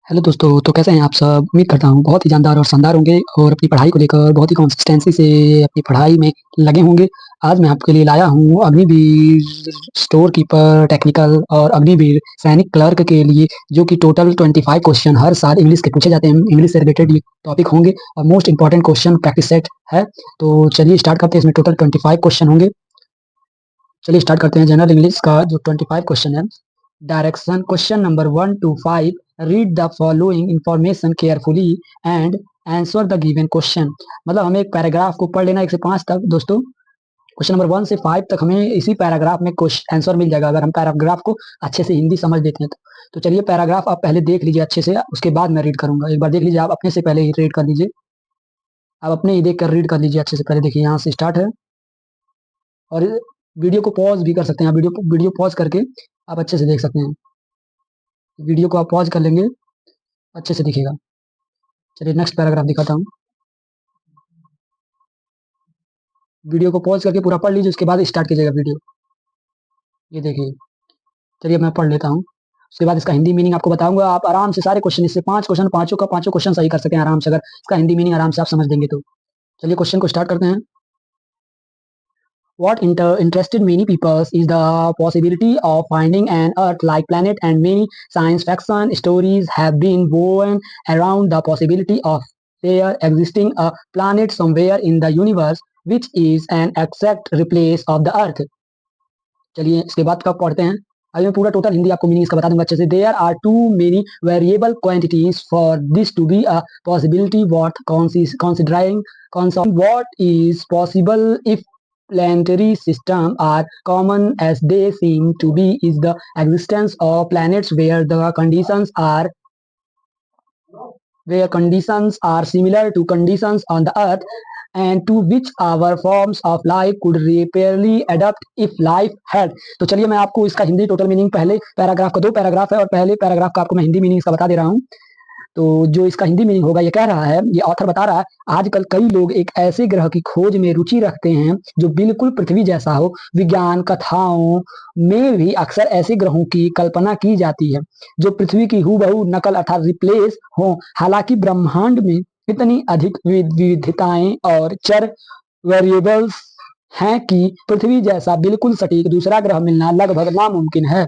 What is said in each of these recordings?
Hello दोस्तों, तो कैसे हैं आप सब? उम्मीद करता हूँ बहुत ही जानदार और शानदार होंगे और अपनी पढ़ाई को लेकर बहुत ही कंसिस्टेंसी से अपनी पढ़ाई में लगे होंगे। आज मैं आपके लिए लाया हूँ अग्निवीर स्टोर कीपर टेक्निकल और अग्निवीर सैनिक क्लर्क के लिए, जो कि टोटल 25 क्वेश्चन हर साल इंग्लिश के पूछे जाते हैं। इंग्लिश से रिलेटेड ये टॉपिक होंगे और most important question practice set है। तो चलिए स्टार्ट करते हैं। इसमें टोटल 25 क्वेश्चन होंगे। चलिए स्टार्ट करते हैं। जनरल इंग्लिश का जो 25 क्वेश्चन है, direction question number 1 to 5, read the following information carefully and answer the given question. मतलब हमें एक पैराग्राफ को पढ़ लेना 1 से 5 तक दोस्तों। क्वेश्चन नंबर 1 से 5 तक हमें इसी पैराग्राफ में क्वेश्चन आंसर मिल जाएगा, अगर हम पैराग्राफ को अच्छे से हिंदी समझ लेते हैं तो चलिए पैराग्राफ आप पहले देख लीजिए अच्छे से, उसके बाद मैं रीड करूंगा। एक बार देख लीजिए, आप अपने से पहले ही रीड कर लीजिए। आप अपने ही देख कर रीड कर लीजिए अच्छे से। पहले देखिए, यहाँ से स्टार्ट है और वीडियो को पॉज भी कर सकते हैं। आप वीडियो पॉज करके आप अच्छे से देख सकते हैं। वीडियो को आप पॉज कर लेंगे, अच्छे से दिखेगा। चलिए नेक्स्ट पैराग्राफ दिखाता हूँ। वीडियो को पॉज करके पूरा पढ़ लीजिए, उसके बाद स्टार्ट कीजिएगा वीडियो। ये देखिए, चलिए मैं पढ़ लेता हूँ, उसके बाद इसका हिंदी मीनिंग आपको बताऊंगा। आप आराम से सारे क्वेश्चन, इससे 5 क्वेश्चन, पांचों का पांचों क्वेश्चन सही कर सकते हैं आराम से, अगर इसका हिंदी मीनिंग आराम से आप समझ देंगे तो। चलिए क्वेश्चन को स्टार्ट करते हैं। What interested many people is the possibility of finding an Earth-like planet, and many science fiction stories have been woven around the possibility of there existing a planet somewhere in the universe which is an exact replace of the Earth. चलिए इसके बाद कब पढ़ते हैं। अभी मैं पूरा total Hindi आपको मीनिंग इसका बता दूंगा अच्छे से। There are too many variable quantities for this to be a possibility worth considering. What is possible if planetary systems are common as they seem to be is the existence of planets where conditions are similar to conditions on the Earth, and to which our forms of life could rapidly adapt if life had. तो चलिए मैं आपको इसका Hindi total meaning, पहले paragraph का 2 paragraph है और पहले पैराग्राफ का आपको मैं हिंदी मीनिंग इसका बता दे रहा हूँ। तो जो इसका हिंदी मीनिंग होगा, ये कह रहा है, ये ऑथर बता रहा है, आजकल कई लोग एक ऐसे ग्रह की खोज में रुचि रखते हैं जो बिल्कुल पृथ्वी जैसा हो। विज्ञान कथाओं में भी अक्सर ऐसे ग्रहों की कल्पना की जाती है जो पृथ्वी की हूबहू नकल अर्थात रिप्लेस हो। हालांकि ब्रह्मांड में इतनी अधिक विविधताएं और चर वेरिएबल्स हैं कि पृथ्वी जैसा बिल्कुल सटीक दूसरा ग्रह मिलना लगभग नामुमकिन है।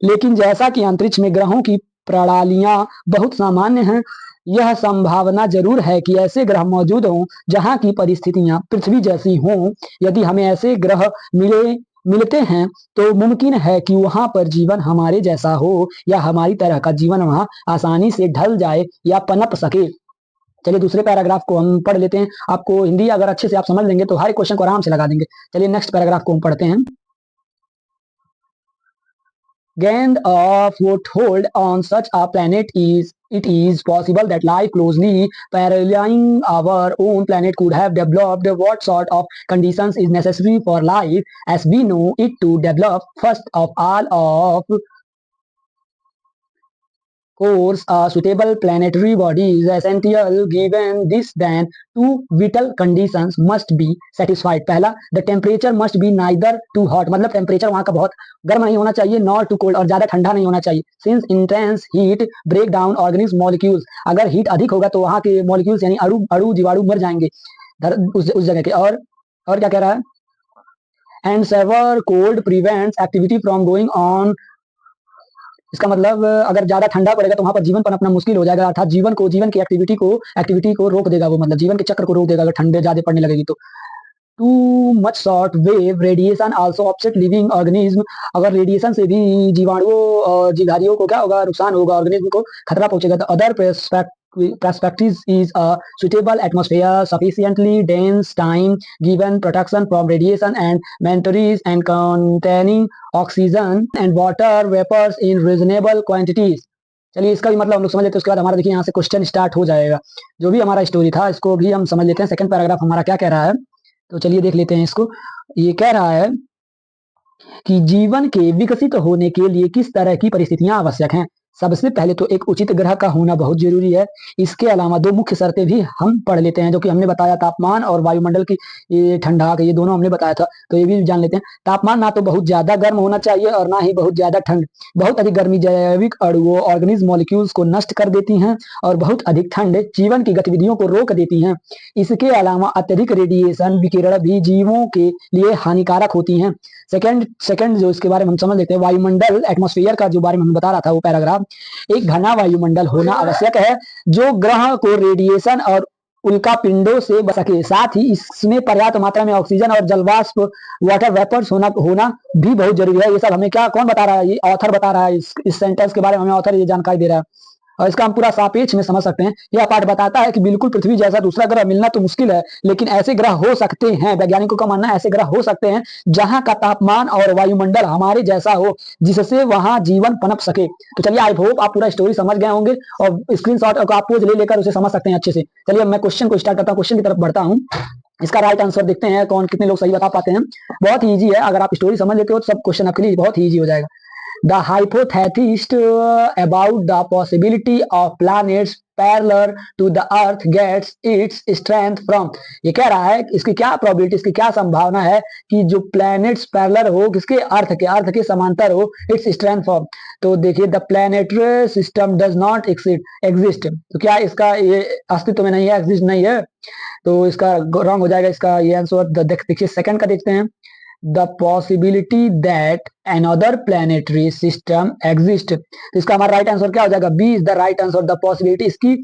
लेकिन जैसा कि अंतरिक्ष में ग्रहों की प्रणालियां बहुत सामान्य हैं, यह संभावना जरूर है कि ऐसे ग्रह मौजूद हों जहां की परिस्थितियां पृथ्वी जैसी हों। यदि हमें ऐसे ग्रह मिलते हैं तो मुमकिन है कि वहां पर जीवन हमारे जैसा हो या हमारी तरह का जीवन वहां आसानी से ढल जाए या पनप सके। चलिए दूसरे पैराग्राफ को हम पढ़ लेते हैं। आपको हिंदी अगर अच्छे से आप समझ लेंगे तो हर एक क्वेश्चन को आराम से लगा देंगे। चलिए नेक्स्ट पैराग्राफ को हम पढ़ते हैं। Gained a foothold on such a planet it is possible that life closely paralleling our own planet could have developed. What sort of conditions is necessary for life as we know it to develop? First of all, of course, a suitable planetary body is essential. Given this, then two vital conditions must be satisfied. पहला, the temperature must be neither too hot, मतलब temperature वहां का बहुत गर्म नहीं होना चाहिए, nor too cold, और ज्यादा ठंडा नहीं होना चाहिए। Since intense heat break down organism molecules, अगर हीट अधिक होगा तो वहां के मॉलिक्यूल्स यानी अणु अणु जीवाणु मर जाएंगे उस जगह के। और क्या कह रहा है, and severe cold prevents activity from going on। इसका मतलब अगर ज्यादा ठंडा पड़ेगा तो वहां पर जीवन पनपना मुश्किल हो जाएगा, अर्थात जीवन की एक्टिविटी को रोक देगा वो, मतलब जीवन के चक्र को रोक देगा अगर ठंडे ज्यादा पड़ने लगेगी तो। Too much short wave radiation also offset living organism, अगर रेडिएशन से भी जीवाणुओं और जीवधारियों को क्या होगा, नुकसान होगा, ऑर्गेनिज्म को खतरा पहुंचेगा। The other perspective is a suitable atmosphere, sufficiently dense, time given protection from radiation and materials, and containing oxygen and water vapors in reasonable quantities। चलिए इसका भी मतलब हम लोग समझ लेते हैं, उसके बाद हमारा देखिए यहाँ से क्वेश्चन स्टार्ट हो जाएगा। जो भी हमारा स्टोरी था इसको भी हम समझ लेते हैं। सेकंड पैराग्राफ हमारा क्या कह रहा है, तो चलिए देख लेते हैं इसको। ये कह रहा है कि जीवन के विकसित होने के लिए किस तरह की परिस्थितियां आवश्यक हैं। सबसे पहले तो एक उचित ग्रह का होना बहुत जरूरी है। इसके अलावा दो मुख्य शर्तें भी हम पढ़ लेते हैं, जो कि हमने बताया, तापमान और वायुमंडल की ये ठंडक, ये दोनों हमने बताया था, तो ये भी जान लेते हैं। तापमान ना तो बहुत ज्यादा गर्म होना चाहिए और ना ही बहुत ज्यादा ठंड। बहुत अधिक गर्मी जैविक अणुओं ऑर्गेनिज्म मॉलिक्यूल्स को नष्ट कर देती हैं और बहुत अधिक ठंड जीवन की गतिविधियों को रोक देती हैं। इसके अलावा अत्यधिक रेडिएशन विकिरण भी जीवों के लिए हानिकारक होती हैं। सेकंड सेकंड जो इसके बारे में हम समझ लेते हैं, वायुमंडल एटमॉस्फेयर का जो बारे में हम बता रहा था वो पैराग्राफ, एक घना वायुमंडल होना आवश्यक है जो ग्रह को रेडिएशन और उल्का पिंडों से बच सके। साथ ही इसमें पर्याप्त मात्रा में ऑक्सीजन और जलवाष्प वाटर वेपर्स होना होना भी बहुत जरूरी है। ये सब हमें क्या कौन बता रहा है? ये ऑथर बता रहा है। इस सेंटेंस के बारे में हमें ऑथर ये जानकारी दे रहा है और इसका हम पूरा सापेक्ष में समझ सकते हैं। यह पाठ बताता है कि बिल्कुल पृथ्वी जैसा दूसरा ग्रह मिलना तो मुश्किल है, लेकिन ऐसे ग्रह हो सकते हैं। वैज्ञानिकों का मानना है ऐसे ग्रह हो सकते हैं जहां का तापमान और वायुमंडल हमारे जैसा हो, जिससे वहां जीवन पनप सके। तो चलिए, आई होप आप पूरा स्टोरी समझ गए होंगे और स्क्रीनशॉट आप पोज ले लेकर उसे समझ सकते हैं अच्छे से। चलिए मैं क्वेश्चन को स्टार्ट करता हूँ, क्वेश्चन की तरफ बढ़ता हूँ। इसका राइट आंसर देखते हैं कौन कितने लोग सही बता पाते हैं। बहुत ही ईजी है, अगर आप स्टोरी समझ लेते हो तो सब क्वेश्चन आपके लिए बहुत ही ईजी हो जाएगा। The hypothesis about the possibility of planets parallel to the Earth gets its strength from, ये कह रहा है इसकी क्या प्रोबेबिलिटी, इसकी क्या संभावना है कि जो प्लैनेट्स पैरेलल हो किसके, अर्थ के समांतर हो, इट्स स्ट्रेंथ फ्रॉम। तो देखिए, the planetary system does not exist, तो क्या इसका ये अस्तित्व में नहीं है, एग्जिस्ट नहीं है, तो इसका रॉन्ग हो जाएगा इसका ये आंसर। देखिए सेकंड का देखते हैं, the possibility that another planetary system exist, तो इसका हमारा राइट आंसर क्या हो जाएगा? B is the right answer. The possibility, इसकी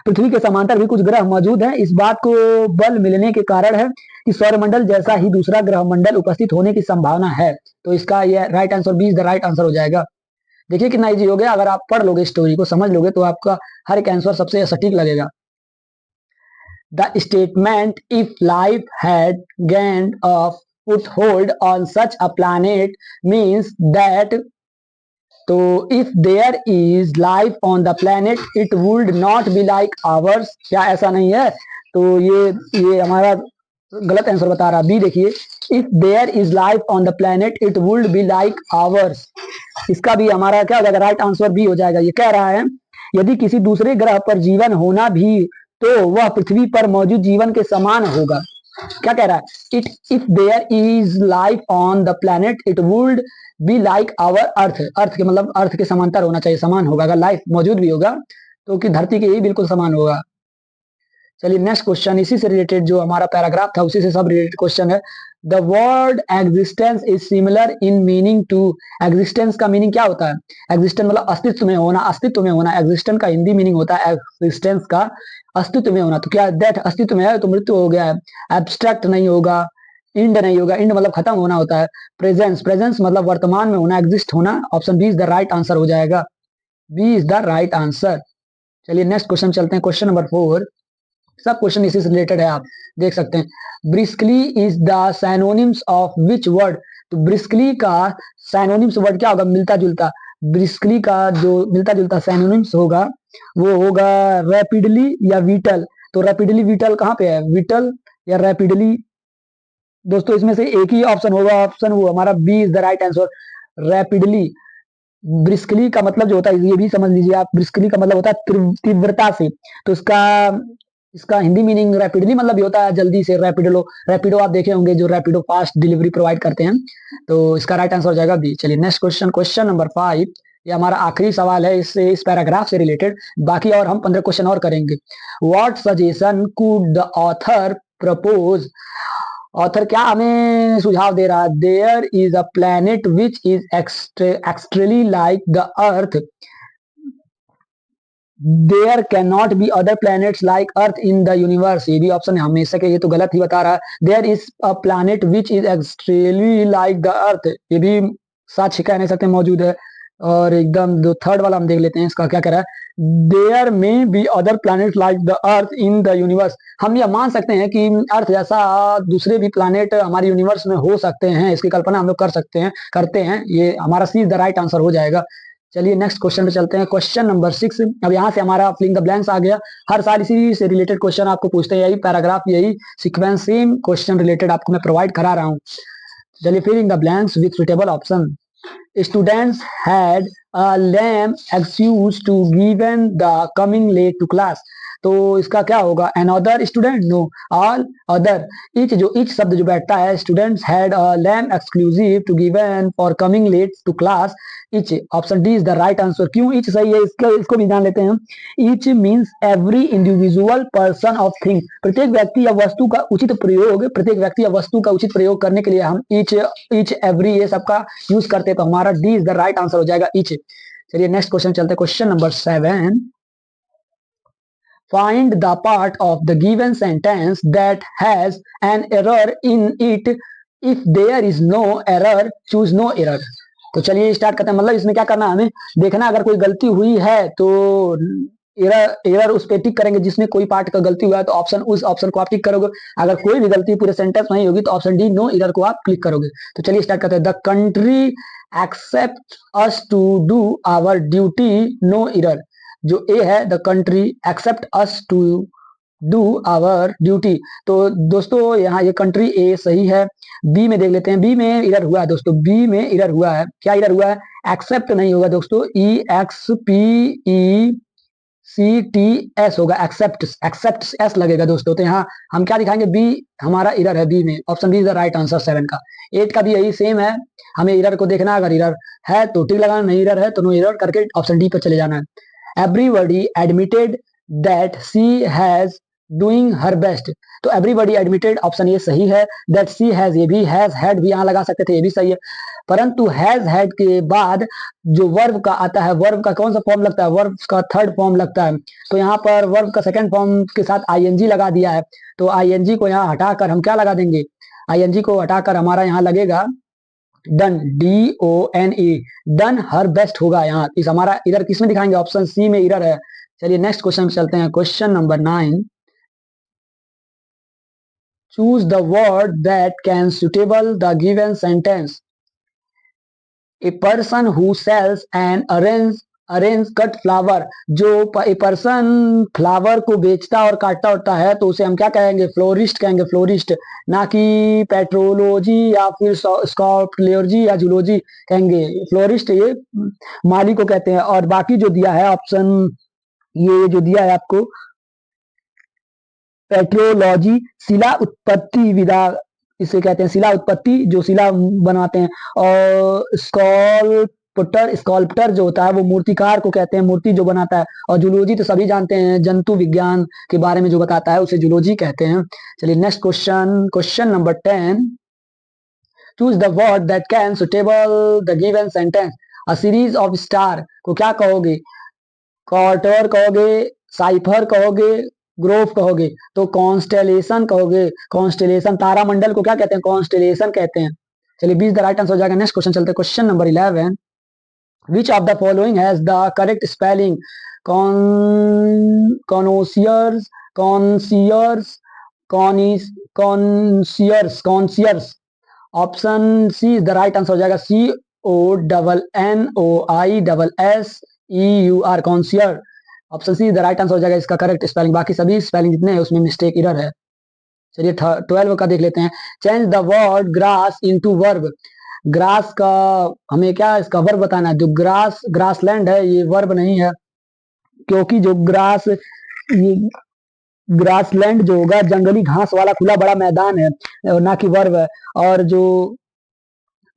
पृथ्वी के समांतर भी कुछ ग्रह मौजूद हैं, इस बात को बल मिलने के कारण है कि सौरमंडल जैसा ही दूसरा ग्रह मंडल उपस्थित होने की संभावना है। तो इसका यह right answer B is the right answer हो जाएगा। देखिए कितना इजी हो गया, अगर आप पढ़ लोगे स्टोरी को, समझ लोगे, तो आपका हर एक आंसर सबसे सटीक लगेगा। The statement if life had gained a foothold on such a planet means that, तो if there is life on the planet it would not be like ours, क्या ऐसा नहीं है? तो ये हमारा गलत आंसर बता रहा। बी देखिए, if there is life on the planet it would be like ours, इसका भी हमारा क्या हो जाएगा? राइट आंसर बी हो जाएगा। ये कह रहा है यदि किसी दूसरे ग्रह पर जीवन होना भी तो वह पृथ्वी पर मौजूद जीवन के समान होगा। क्या कह रहा है? If there is life on the planet it would be like our earth, earth के मतलब अर्थ के समांतर होना चाहिए, समान होगा। अगर लाइफ मौजूद भी होगा तो कि धरती के ही बिल्कुल समान होगा। चलिए नेक्स्ट क्वेश्चन, इसी से रिलेटेड जो हमारा पैराग्राफ था उसी से सब रिलेटेड क्वेश्चन है। The word existence is similar in meaning to, existence का मीनिंग क्या होता है? एग्जिस्टेंस मतलब अस्तित्व में होना, अस्तित्व में होना। एग्जिस्टेंस का हिंदी मीनिंग होता है एग्जिस्टेंस का अस्तित्व में होना। तो क्या दैट अस्तित्व में है तो मृत्यु हो गया है। एब्स्ट्रैक्ट नहीं होगा, इंड नहीं होगा, इंड मतलब खत्म होना होता है। प्रेजेंस, प्रेजेंस मतलब वर्तमान में होना, एग्जिस्ट होना। Option B is the right answer हो जाएगा। B is the right answer. चलिए नेक्स्ट क्वेश्चन चलते हैं, क्वेश्चन नंबर 4। सब क्वेश्चन इसी से रिलेटेड है, आप देख सकते हैं। Briskly is the synonyms of which word, तो ब्रिस्कली का सैनोनिम्स वर्ड क्या होगा? मिलता जुलता। ब्रिस्कली का जो मिलता जुलता सैनोनिम्स होगा वो होगा रैपिडली या विटल। तो रैपिडली विटल कहाँ पे है? विटल या रैपिडली? दोस्तों इसमें से एक ही ऑप्शन होगा, ऑप्शन वो हमारा B is the right answer, rapidly. Briskly का मतलब जो होता है ये भी समझ लीजिए आप, ब्रिस्कली का मतलब होता है तीव्रता से। तो इसका हिंदी मीनिंग रैपिडली मतलब ये होता है जल्दी से। रैपिडो, रैपिडो आप देखे होंगे जो रैपिडो फास्ट डिलीवरी प्रोवाइड करते हैं। तो इसका राइट आंसर हो जाएगा बी। चलिए नेक्स्ट क्वेश्चन, क्वेश्चन नंबर 5। ये हमारा आखिरी सवाल है इस पैराग्राफ से रिलेटेड, बाकी और हम 15 क्वेश्चन और करेंगे। What suggestion could the author propose, author क्या हमें सुझाव दे रहा है? There is a planet which is extremely like the earth, there can not be other planets like earth in the universe. ये भी ऑप्शन हमेशा के ये तो गलत ही बता रहा है। There is a planet which is extremely like the earth, ये भी सच कह नहीं सकते मौजूद है। और एकदम जो थर्ड वाला हम देख लेते हैं, इसका क्या कह रहा है? There may be other planet like the earth in the universe, हम यह मान सकते हैं कि अर्थ जैसा दूसरे भी प्लैनेट हमारे यूनिवर्स में हो सकते हैं, इसकी कल्पना हम लोग कर सकते हैं, करते हैं। ये हमारा सी द राइट आंसर हो जाएगा। चलिए नेक्स्ट क्वेश्चन पे चलते हैं, क्वेश्चन नंबर 6। अब यहाँ से हमारा फिलिंग द ब्लैंक्स आ गया। हर साल इसी से रिलेटेड क्वेश्चन आपको पूछते हैं, यही पैराग्राफ, यही सीक्वेंस, सेम क्वेश्चन रिलेटेड आपको मैं प्रोवाइड करा रहा हूँ। चलिए filling the blanks with suitable option. students had a lame excuse to given the coming late to class। तो इसका क्या होगा, another student, no, all other। each शब्द जो बैठता है, students had a lame exclusive to given for coming late to class। each, option D is the right answer. क्यों each सही है, इसको भी जान लेते हैं। each means every individual person of thing. प्रत्येक व्यक्ति या वस्तु का उचित प्रयोग, प्रत्येक व्यक्ति या वस्तु का उचित प्रयोग करने के लिए हम each एवरी ये सबका यूज करते हैं, तो हमारा D is the right answer हो जाएगा each। चलिए नेक्स्ट क्वेश्चन चलते हैं, question number 7। Find the part of the given sentence that has an error in it. If there is no error, choose no error। तो चलिए start करते हैं। मतलब इसमें क्या करना है, हमें देखना अगर कोई गलती हुई है तो एरर उस पे टिक करेंगे, जिसमें कोई पार्ट का गलती हुआ है तो उस ऑप्शन को आप टिक करोगे। अगर कोई भी गलती पूरे सेंटेंस नहीं होगी तो ऑप्शन डी नो एरर को आप क्लिक करोगे। तो चलिए स्टार्ट करते हैं। The country except us to do our duty no error. जो ए है, the country except us to do our duty. तो दोस्तों यहाँ ये कंट्री ए सही है। बी में देख लेते हैं, बी में एरर हुआ है दोस्तों, बी में एरर हुआ है। क्या एरर हुआ है, एक्सेप्ट नहीं होगा दोस्तों, EXPECTS होगा, एक्सेप्ट, एक्सेप्ट एस लगेगा दोस्तों। तो यहाँ हम क्या दिखाएंगे, बी हमारा एरर है, बी में option B is the right answer 7 का। 8 का भी यही सेम है, हमें एरर को देखना, अगर एरर है तो टिक लगाना, नहीं एरर है तो नो एरर करके ऑप्शन डी पर चले जाना है। Everybody admitted that she has doing her best। तो everybody admitted ऑप्शन ये सही है। that she has, ये भी has had भी यहाँ लगा सकते थे, ये भी सही है। परंतु has had के बाद जो वर्ब का आता है, वर्ब का कौन सा फॉर्म लगता है, वर्ब का थर्ड फॉर्म लगता है। तो यहाँ पर वर्ब का सेकंड फॉर्म के साथ ING लगा दिया है। तो ING को यहाँ हटाकर हम क्या लगा देंगे, ING को हटाकर हमारा यहाँ लगेगा done, DONE, done her best होगा यहाँ। इस हमारा इधर किसमें दिखाएंगे, ऑप्शन सी में इधर है। चलिए नेक्स्ट क्वेश्चन चलते हैं, question number 9। Choose the word that can suitable the given sentence. A person who sells and arrange cut flower. जो ए पर्सन फ्लावर को बेचता और काटता होता है तो उसे हम क्या कहेंगे, फ्लोरिस्ट कहेंगे, फ्लोरिस्ट, ना कि पेट्रोलॉजी या फिर स्कॉटलॉजी या जूलॉजी कहेंगे। फ्लोरिस्ट ये माली को कहते हैं। और बाकी जो दिया है ऑप्शन, ये जो दिया है आपको, पेट्रोलॉजी शिला उत्पत्ति विधा इसे कहते हैं, शिला उत्पत्ति जो शिला बनाते हैं। और स्कॉल्पटर जो होता है वो मूर्तिकार को कहते हैं, मूर्ति जो बनाता है। और जूलॉजी तो सभी जानते हैं, जंतु विज्ञान के बारे में जो बताता है उसे जूलॉजी कहते हैं। चलिए next question, question number 10। Choose the word that can suitable the given sentence. A series of star को क्या कहोगे, क्वार्टर कहोगे, साइफर कहोगे, ग्रोव कहोगे। तो कॉन्स्टेलेशन कहोगे, कॉन्स्टेलेशन, तारामंडल को क्या कहते हैं, कॉन्स्टेलेशन कहते हैं। चलिए 20 द राइट आंसर हो जाएगा। नेक्स्ट क्वेश्चन चलते हैं, question number 11। Which of the following has the correct spelling, connoisseurs, connoisseurs, connoisseurs. Option C is the right answer हो जाएगा, CONNOISSEUR, connoisseur. Option C is the right answer हो जाएगा इसका correct spelling. बाकी सभी spelling जितने हैं उसमें मिस्टेक इरर है। चलिए 12 का देख लेते हैं। Change the word grass into verb. Grass का हमें क्या इसका वर्ब बताना है। जो ग्रासलैंड है ये वर्ब नहीं है, क्योंकि जो ग्रासलैंड जो होगा जंगली घास वाला खुला बड़ा मैदान है, ना कि वर्ब है। और जो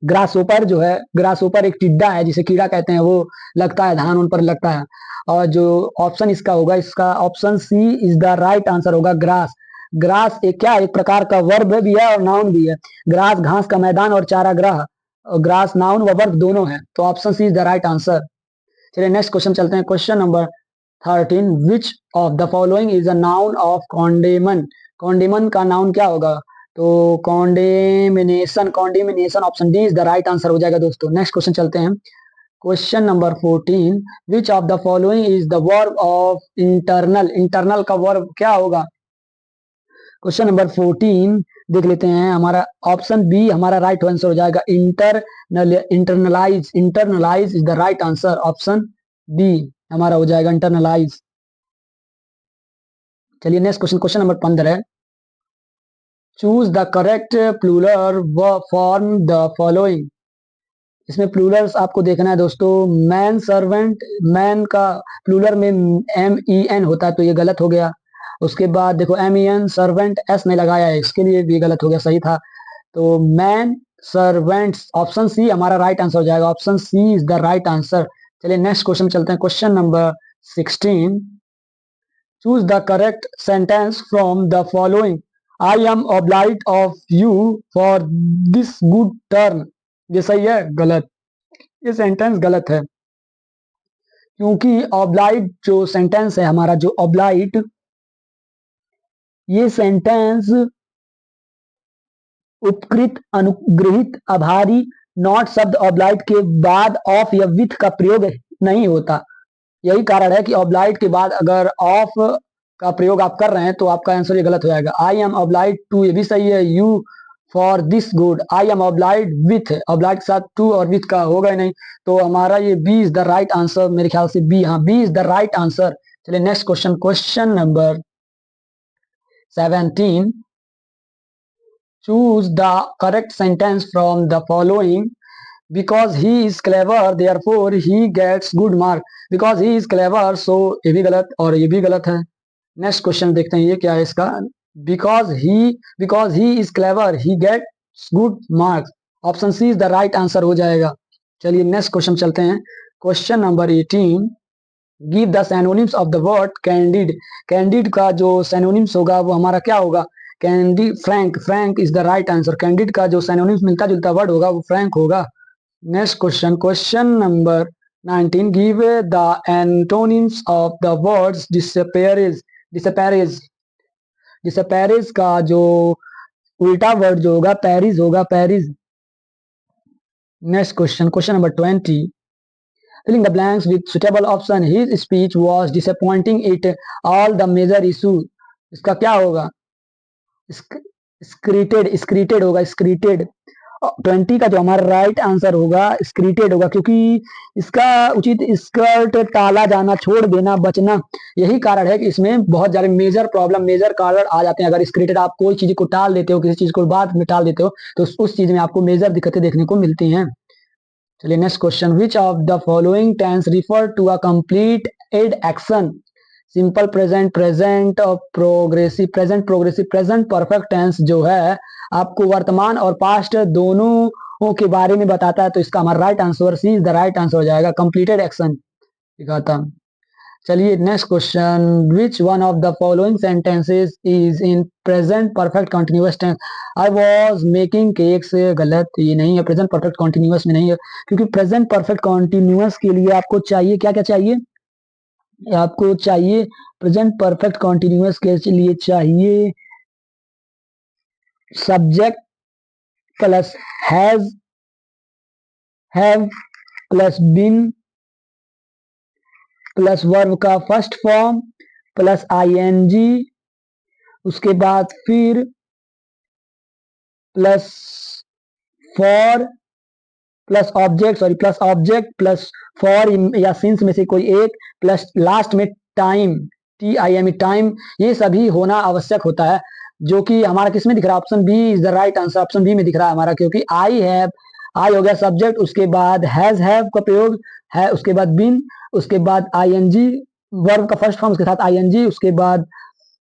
ग्रासोपर जो है, ग्रासोपर एक टिड्डा है जिसे कीड़ा कहते हैं, वो लगता है धान उन पर लगता है। और जो ऑप्शन इसका होगा, इसका option C is the right answer होगा, ग्रास। ग्रास एक क्या, एक प्रकार का वर्ब भी है और नाउन भी है। ग्रास घास का मैदान और चारागाह, ग्रास नाउन व वर्ब दोनों है। तो option C is the right answer. चलिए नेक्स्ट क्वेश्चन चलते हैं, question number 13। Which of the following is a noun of condemn. Condemn का नाउन क्या होगा, तो condemnation, condemnation option D is the right answer हो जाएगा दोस्तों। नेक्स्ट क्वेश्चन चलते हैं, question number 14। Which of the following is the verb of internal. Internal का वर्ब क्या होगा। क्वेश्चन नंबर 14 देख लेते हैं, हमारा ऑप्शन बी हमारा राइट आंसर हो जाएगा, internalise. Internalise is the right answer, option B हमारा हो जाएगा इंटरनलाइज। चलिए next question, question number 15। Choose the correct plural form the following. इसमें प्लूरल्स आपको देखना है दोस्तों। मैन सर्वेंट, मैन का प्लूरल में MEN होता है तो ये गलत हो गया। उसके बाद देखो MEN सर्वेंट, S नहीं लगाया है, इसके लिए भी गलत हो गया, सही था। तो मैन सर्वेंट्स, ऑप्शन सी हमारा राइट आंसर हो जाएगा। Option C is the right answer. चलिए नेक्स्ट क्वेश्चन चलते हैं। Question number 16, choose the correct sentence from the following. I am obliged of you for this good turn. ये सही है, गलत? ये सेंटेंस गलत है, क्योंकि ऑब्लाइट जो सेंटेंस है हमारा, जो ऑब्लाइट, ये सेंटेंस उपकृत, अनुग्रहित, आभारी, नॉट शब्द ऑब्लाइट के बाद ऑफ या विथ का प्रयोग नहीं होता। यही कारण है कि ऑब्लाइट के बाद अगर ऑफ का प्रयोग आप कर रहे हैं तो आपका आंसर ये गलत हो जाएगा। आई एम ऑब्लाइट टू, ये भी सही है। You for this good, I am obliged with, obliged के साथ टू और विथ का होगा ही नहीं, तो हमारा ये B is the right answer. मेरे ख्याल से बी, हाँ B is the right answer. चलिए next question, question number 17, choose the correct sentence from the following. Because he is clever therefore he gets good mark। because he is clever, so ये भी गलत और ये भी गलत है। नेक्स्ट क्वेश्चन देखते हैं ये क्या है इसका। because he is clever he gets good marks, option C is the right answer हो जाएगा। चलिए नेक्स्ट क्वेश्चन चलते हैं। Question number 18, give the synonyms of the word candid. Candid का जो सैनोनिम्स होगा वो हमारा क्या होगा? Candy, frank, frank is the right answer. Candid का जो सैनोनिम्स मिलता जुलता वर्ड होगा वो फ्रैंक होगा। Next question, question number 19, give the antonyms of the words disparage. Disparage, disparage का जो उल्टा वर्ड जो होगा पेरिस होगा, praise. Next question, question number 20, filling the blanks with suitable option। his speech was disappointing it all the major issue। इसका क्या होगा? स्क्रीटेड, स्क्रीटेड होगा, स्क्रीटेड। 20 का जो हमारा राइट आंसर होगा स्क्रीटेड होगा, क्योंकि इसका उचित स्कर्ट, टाला जाना, छोड़ देना, बचना, यही कारण है कि इसमें बहुत ज्यादा मेजर प्रॉब्लम, मेजर कारण आ जाते हैं। अगर स्क्रीटेड, आप कोई चीज को टाल देते हो, किसी चीज को बाद में टाल देते हो, तो उस चीज में आपको मेजर दिक्कतें देखने को मिलती हैं। चलिए next question, which of the following tense refer to a completed action. Simple present, present और progressive, present progressive, present perfect tense जो है आपको वर्तमान और पास्ट दोनों के बारे में बताता है, तो इसका हमारा right answer C is the right answer हो जाएगा, कंप्लीटेड एक्शन दिखाता। चलिए next question, which one of the following sentences is in present perfect continuous tense. I was making cakes, गलत, ये नहीं है, प्रेजेंट परफेक्ट कंटिन्यूअस में नहीं है, क्योंकि प्रेजेंट परफेक्ट कंटिन्यूअस के लिए आपको चाहिए क्या क्या चाहिए? आपको चाहिए प्रेजेंट परफेक्ट कंटिन्यूअस के लिए चाहिए subject plus has, have plus been plus verb का फर्स्ट फॉर्म प्लस ING, उसके बाद फिर plus for plus object, sorry plus object plus for या सिंस में से कोई एक, प्लस लास्ट में टाइम, TIME, टाइम, ये सभी होना आवश्यक होता है, जो कि हमारा किसमें दिख रहा है? Option B is the right answer. Option B में दिख रहा है हमारा, क्योंकि आई हैव, आई हो गया सब्जेक्ट, उसके बाद हैज, हैव का प्रयोग है, उसके बाद बीन, उसके बाद ING, वर्ब का फर्स्ट फॉर्म, उसके साथ ING, उसके बाद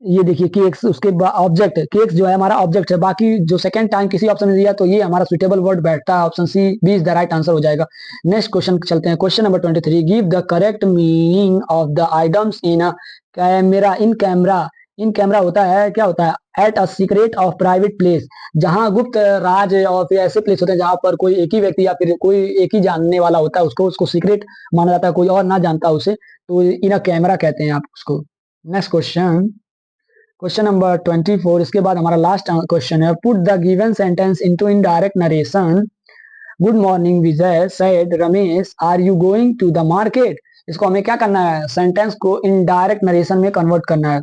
ये देखिए केक्स, उसके बाद ऑब्जेक्ट, केक्स जो है हमारा ऑब्जेक्ट है। बाकी जो सेकंड टाइम किसी ऑप्शन में दिया तो ये हमारा सुटेबल वर्ड बैठता है, option C B is the right answer हो जाएगा। नेक्स्ट क्वेश्चन चलते हैं, question number 23, give the correct meaning of the items in a camera. In camera, in camera होता है, क्या होता है? At a secret of private place, जहां गुप्त राज और फिर ऐसे प्लेस होते हैं जहां पर कोई एक ही व्यक्ति या फिर कोई एक ही जानने वाला होता है, उसको उसको सीक्रेट माना जाता है, कोई और ना जानता उसे, तो इन अ कैमरा कहते हैं आप उसको। नेक्स्ट क्वेश्चन, क्वेश्चन नंबर 24, इसके बाद हमारा लास्ट क्वेश्चन है, put the given sentence into indirect narration. Good morning Vijay said Ramesh are you going to the market. इसको हमें क्या करना है? सेंटेंस को इनडायरेक्ट नरेशन में कन्वर्ट करना है।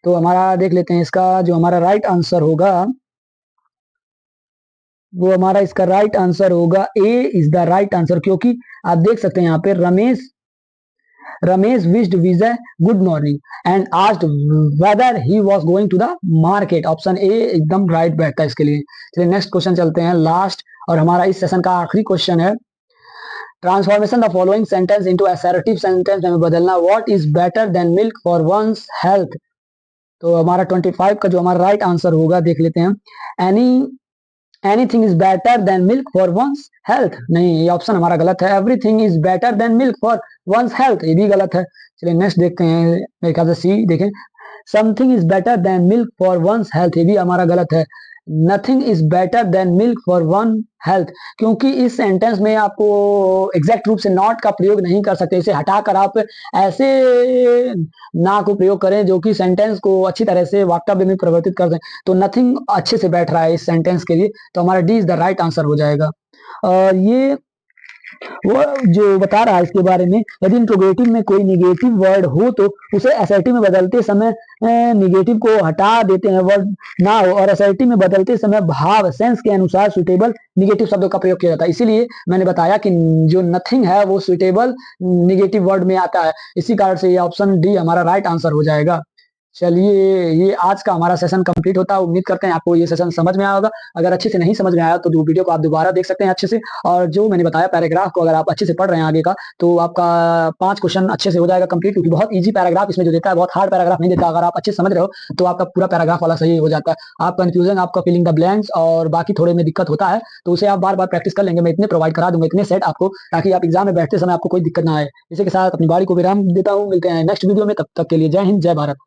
तो हमारा देख लेते हैं, इसका जो हमारा राइट आंसर होगा वो हमारा, इसका राइट आंसर होगा A is the right answer, क्योंकि आप देख सकते हैं यहाँ पे Ramesh wished Vijay good morning and asked whether he was going to the market. Option A एकदम राइट बैठता है इसके लिए। चलिए नेक्स्ट क्वेश्चन चलते हैं, लास्ट और हमारा इस सेशन का आखिरी क्वेश्चन है। Transformation the following sentence into assertive sentence में बदलना। What is better than milk for one's health. तो हमारा 25 का जो हमारा राइट आंसर होगा देख लेते हैं। Any anything is better than milk for one's health, नहीं ये ऑप्शन हमारा गलत है। Everything is better than milk for one's health, ये भी गलत है। चलिए नेक्स्ट देखते हैं, मेरे ख्याल से सी देखें। Something is better than milk for one's health, ये भी हमारा गलत है। Nothing is better than milk for one health, क्योंकि इस सेंटेंस में आपको एग्जैक्ट रूप से नॉट का प्रयोग नहीं कर सकते। इसे हटाकर आप ऐसे ना को प्रयोग करें जो कि सेंटेंस को अच्छी तरह से वाक्यव्य में परिवर्तित कर दें। तो नथिंग अच्छे से बैठ रहा है इस सेंटेंस के लिए, तो हमारा D is the right answer हो जाएगा। और ये वो जो बता रहा है इसके बारे में, यदि इंट्रोगेटिव में कोई निगेटिव वर्ड हो तो उसे असर्टिव में बदलते समय निगेटिव को हटा देते हैं, वर्ड ना हो, और असर्टिव में बदलते समय भाव सेंस के अनुसार सुटेबल निगेटिव शब्दों का प्रयोग किया जाता है। इसीलिए मैंने बताया कि जो नथिंग है वो सुटेबल निगेटिव वर्ड में आता है। इसी कारण से ये ऑप्शन डी हमारा राइट आंसर हो जाएगा। चलिए ये आज का हमारा सेशन कंप्लीट होता है। उम्मीद करते हैं आपको ये सेशन समझ में आया होगा। अगर अच्छे से नहीं समझ में आया तो वीडियो को आप दोबारा देख सकते हैं अच्छे से। और जो मैंने बताया पैराग्राफ को अगर आप अच्छे से पढ़ रहे हैं आगे का, तो आपका 5 क्वेश्चन अच्छे से हो जाएगा कंप्लीट, क्योंकि बहुत इजी पैराग्राफ इसमें जो देता है, बहुत हार्ड पैराग्राफ नहीं देता। अगर आप अच्छे से समझ रहे हो तो आपका पूरा पैराग्राफ वाला सही हो जाता है। आप कंफ्यूजन, आपका फिलिंग द ब्लैंक्स और बाकी थोड़े में दिक्कत होता है, तो उसे आप बार बार प्रैक्टिस कर लेंगे। मैं इतने प्रोवाइड करा दूंगा, इतने सेट आपको, ताकि आप एग्जाम में बैठते समय आपको कोई दिक्कत ना आए। इसी के साथ अपनी बारी को विराम देता हूँ। मिलते हैं नेक्स्ट वीडियो में, तब तक के लिए जय हिंद, जय भारत।